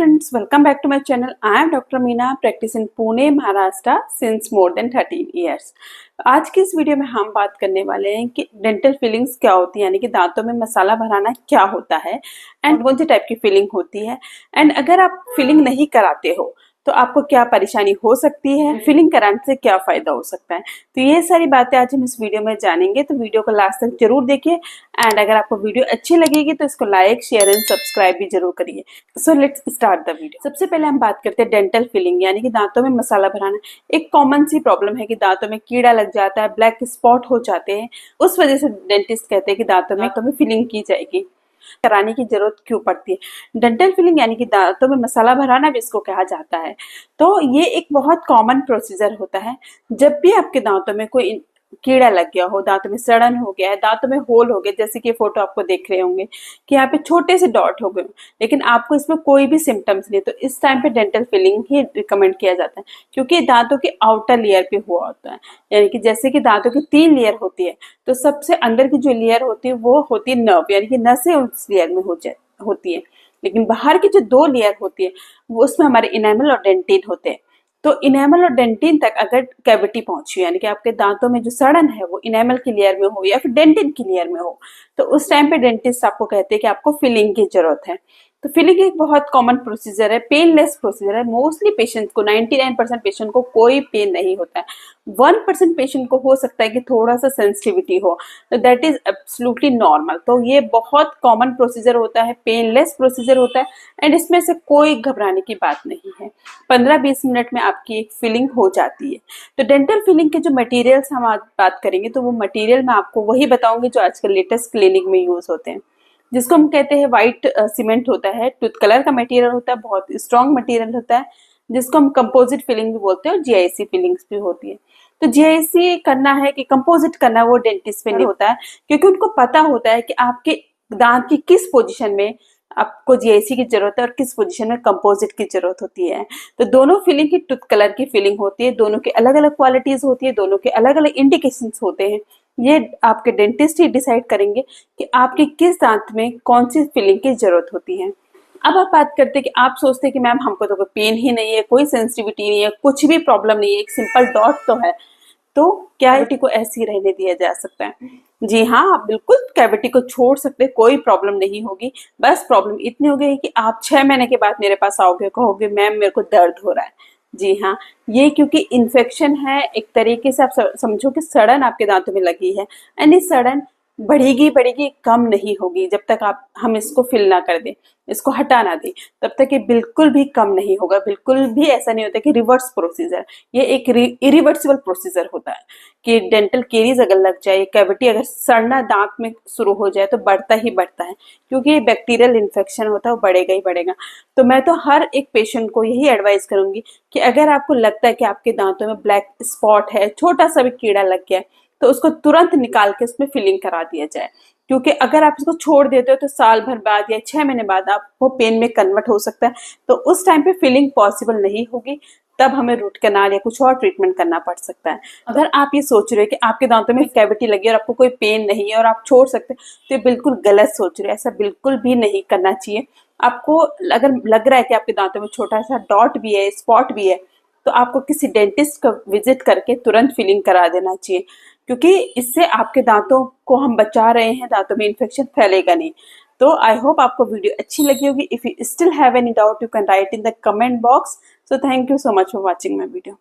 friends, welcome back to my channel. I am Dr. Meena, practice in Pune, Maharashtra since more than 13 years. आज की इस video में हम बात करने वाले हैं कि डेंटल फीलिंग्स क्या होती है, यानी कि दांतों में मसाला भराना क्या होता है एंड कौन सी टाइप की फीलिंग होती है एंड अगर आप फीलिंग नहीं कराते हो तो आपको क्या परेशानी हो सकती है, फीलिंग कराने से क्या फायदा हो सकता है। तो ये सारी बातें आज हम इस वीडियो में जानेंगे, तो वीडियो को लास्ट तक जरूर देखिए एंड अगर आपको वीडियो अच्छी लगेगी तो इसको लाइक शेयर एंड सब्सक्राइब भी जरूर करिए। So let's start the video. सबसे पहले हम बात करते हैं डेंटल फीलिंग, यानी कि दांतों में मसाला भराना। एक कॉमन सी प्रॉब्लम है कि दांतों में कीड़ा लग जाता है, ब्लैक स्पॉट हो जाते हैं, उस वजह से डेंटिस्ट कहते हैं कि दांतों में फीलिंग की जाएगी। कराने की जरूरत क्यों पड़ती है? डेंटल फीलिंग यानी कि दांतों में मसाला भराना भी इसको कहा जाता है। तो ये एक बहुत कॉमन प्रोसीजर होता है। जब भी आपके दांतों में कोई कीड़ा लग गया हो, दांतों में सड़न हो गया है, दांतों में होल हो गया, जैसे कि फोटो आपको देख रहे होंगे कि यहाँ पे छोटे से डॉट हो गए, लेकिन आपको इसमें कोई भी सिम्टम्स नहीं, तो इस टाइम पे डेंटल फीलिंग ही रिकमेंड किया जाता है, क्योंकि दांतों के आउटर लेयर पे हुआ होता है। यानी कि जैसे कि दांतों की 3 लेयर होती है, तो सबसे अंदर की जो लेयर होती है वो होती है नर्व, यानी कि नसें उस लेयर में होती है। लेकिन बाहर की जो 2 लेयर होती है वो उसमें हमारे इनेमल और डेंटिन होते हैं। तो इनेमल और डेंटिन तक अगर कैविटी पहुंची, यानी कि आपके दांतों में जो सड़न है वो इनेमल की लेयर में हो या फिर डेंटिन की लेयर में हो, तो उस टाइम पे डेंटिस्ट आपको कहते हैं कि आपको फिलिंग की जरूरत है। तो फिलिंग एक बहुत कॉमन प्रोसीजर है, पेनलेस प्रोसीजर है। मोस्टली पेशेंट को 99% पेशेंट को कोई पेन नहीं होता है। 1% पेशेंट को हो सकता है कि थोड़ा सा सेंसिटिविटी हो, तो दैट इज एब्सोल्युटली नॉर्मल। तो ये बहुत कॉमन प्रोसीजर होता है, पेनलेस प्रोसीजर होता है एंड इसमें से कोई घबराने की बात नहीं है। 15-20 मिनट में आपकी एक फिलिंग हो जाती है। तो डेंटल फिलिंग के जो मटेरियल्स हम आज बात करेंगे, तो वो मटेरियल मैं आपको वही बताऊंगी जो आजकल लेटेस्ट क्लिनिक में यूज होते हैं, जिसको हम कहते हैं व्हाइट सीमेंट होता है, टूथ कलर का मटेरियल होता है, बहुत स्ट्रॉन्ग मटेरियल होता है, जिसको हम कंपोजिट फिलिंग भी बोलते हैं और जीआईसी फिलिंग्स भी होती है। तो जीआईसी करना है कि कंपोजिट करना है वो डेंटिस्ट पे नहीं होता है, क्योंकि उनको पता होता है कि आपके दांत की किस पोजीशन में आपको जीआईसी की जरूरत है और किस पोजीशन में कंपोजिट की जरूरत होती है। तो दोनों फिलिंग की टूथ कलर की फिलिंग होती है, दोनों की अलग अलग क्वालिटीज होती है, दोनों के अलग अलग इंडिकेशंस होते हैं। ये आपके डेंटिस्ट ही डिसाइड करेंगे कि आपके किस दांत में कौन सी फिलिंग की जरूरत होती है। अब आप बात करते हैं कि आप सोचते हैं कि मैम हमको तो कोई पेन ही नहीं है, कोई सेंसिटिविटी नहीं है, कुछ भी प्रॉब्लम नहीं है, एक सिंपल डॉट तो है, तो कैविटी को ऐसे ही रहने दिया जा सकता है? जी हाँ, आप बिल्कुल कैविटी को छोड़ सकते हैं, कोई प्रॉब्लम नहीं होगी। बस प्रॉब्लम इतनी हो गई कि आप 6 महीने के बाद मेरे पास आओगे, कहोगे मैम मेरे को दर्द हो रहा है। जी हाँ, ये क्योंकि इन्फेक्शन है, एक तरीके से आप समझो कि सड़न आपके दांतों में लगी है एंड ये सड़न बढ़ेगी, कम नहीं होगी जब तक हम इसको फिल ना कर दें, इसको हटा ना दें, तब तक ये बिल्कुल भी कम नहीं होगा। बिल्कुल भी ऐसा नहीं होता कि रिवर्स प्रोसीजर, ये एक इरिवर्सिबल प्रोसीजर होता है कि डेंटल केरीज अगर लग जाए, कैविटी अगर सड़ना दांत में शुरू हो जाए तो बढ़ता ही बढ़ता है, क्योंकि ये बैक्टीरियल इन्फेक्शन होता है, वो बढ़ेगा ही बढ़ेगा। तो मैं तो हर एक पेशेंट को यही एडवाइस करूंगी कि अगर आपको लगता है कि आपके दांतों में ब्लैक स्पॉट है, छोटा सा भी कीड़ा लग गया है, तो उसको तुरंत निकाल के उसमें फिलिंग करा दिया जाए, क्योंकि अगर आप इसको छोड़ देते हो तो साल भर बाद या 6 महीने बाद आपको पेन में कन्वर्ट हो सकता है, तो उस टाइम पे फिलिंग पॉसिबल नहीं होगी, तब हमें रूट कैनाल या कुछ और ट्रीटमेंट करना पड़ सकता है। अगर आप ये सोच रहे हो कि आपके दांतों में कैविटी लगी है और आपको कोई पेन नहीं है और आप छोड़ सकते हैं, तो ये बिल्कुल गलत सोच रहे हैं, ऐसा बिल्कुल भी नहीं करना चाहिए। आपको अगर लग रहा है कि आपके दांतों में छोटा सा डॉट भी है, स्पॉट भी है, तो आपको किसी डेंटिस्ट का विजिट करके तुरंत फिलिंग करा देना चाहिए, क्योंकि इससे आपके दांतों को हम बचा रहे हैं, दांतों में इन्फेक्शन फैलेगा नहीं। तो आई होप आपको वीडियो अच्छी लगी होगी। If you still have any doubt you can write in the comment box. So thank you so much for watching my video.